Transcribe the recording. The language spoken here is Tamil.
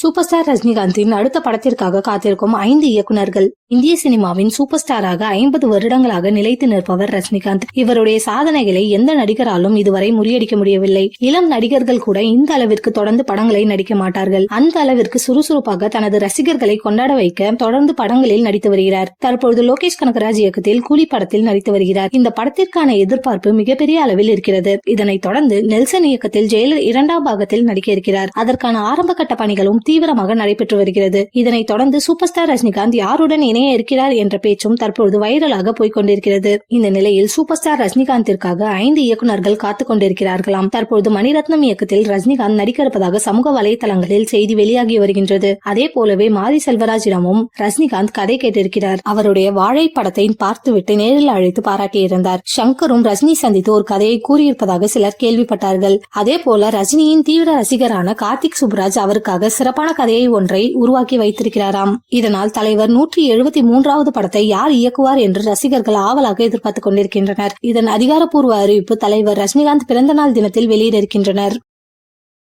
சூப்பர் ஸ்டார் ரஜினிகாந்தின் அடுத்த படத்திற்காக காத்திருக்கும் 5 இயக்குனர்கள். இந்திய சினிமாவின் சூப்பர் ஸ்டாராக 50 வருடங்களாக நிலைத்து நிற்பவர் ரஜினிகாந்த். இவருடைய சாதனைகளை எந்த நடிகராலும் இதுவரை முறியடிக்க முடியவில்லை. இளம் நடிகர்கள் கூட இந்த அளவிற்கு தொடர்ந்து படங்களை நடிக்க மாட்டார்கள். அந்த அளவிற்கு சுறுசுறுப்பாக தனது ரசிகர்களை கொண்டாட வைக்க தொடர்ந்து படங்களில் நடித்து வருகிறார். தற்பொழுது லோகேஷ் கனகராஜ் இயக்கத்தில் கூலி படத்தில் நடித்து வருகிறார். இந்த படத்திற்கான எதிர்பார்ப்பு மிகப்பெரிய அளவில் இருக்கிறது. இதனைத் தொடர்ந்து நெல்சன் இயக்கத்தில் ஜெயிலர் 2ஆம் பாகத்தில் நடிக்க இருக்கிறார். அதற்கான ஆரம்ப கட்ட பணிகளும் தீவிரமாக நடைபெற்று வருகிறது. இதனைத் தொடர்ந்து சூப்பர் ஸ்டார் ரஜினிகாந்த் யாருடன் இணைய இருக்கிறார் என்ற பேச்சும் தற்பொழுது வைரலாக போய்கொண்டிருக்கிறது. இந்த நிலையில் சூப்பர் ஸ்டார் ரஜினிகாந்திற்காக 5 இயக்குனர்கள் காத்துக் கொண்டிருக்கிறார்களாம். தற்பொழுது மணிரத்னம் இயக்கத்தில் ரஜினிகாந்த் நடிக்க இருப்பதாக சமூக வலைதளங்களில் செய்தி வெளியாகி வருகின்றது. அதே போலவே மாரி செல்வராஜிடமும் ரஜினிகாந்த் கதை கேட்டிருக்கிறார். அவருடைய வாழை படத்தை பார்த்துவிட்டு நேரில் அழைத்து பாராட்டியிருந்தார். சங்கரும் ரஜினி சந்தித்து ஒரு கதையை கூறியிருப்பதாக சிலர் கேள்விப்பட்டார்கள். அதே போல ரஜினியின் தீவிர ரசிகரான கார்த்திக் சுப்ராஜ் அவருக்காக சிறப்பான கதையை ஒன்றை உருவாக்கி வைத்திருக்கிறாராம். இதனால் தலைவர் 173வது படத்தை யார் இயக்குவார் என்று ரசிகர்கள் ஆவலாக எதிர்பார்த்துக் கொண்டிருக்கின்றனர். இதன் அதிகாரப்பூர்வ அறிவிப்பு தலைவர் ரஜினிகாந்த் பிறந்த நாள் தினத்தில் வெளியிட இருக்கின்றனர்.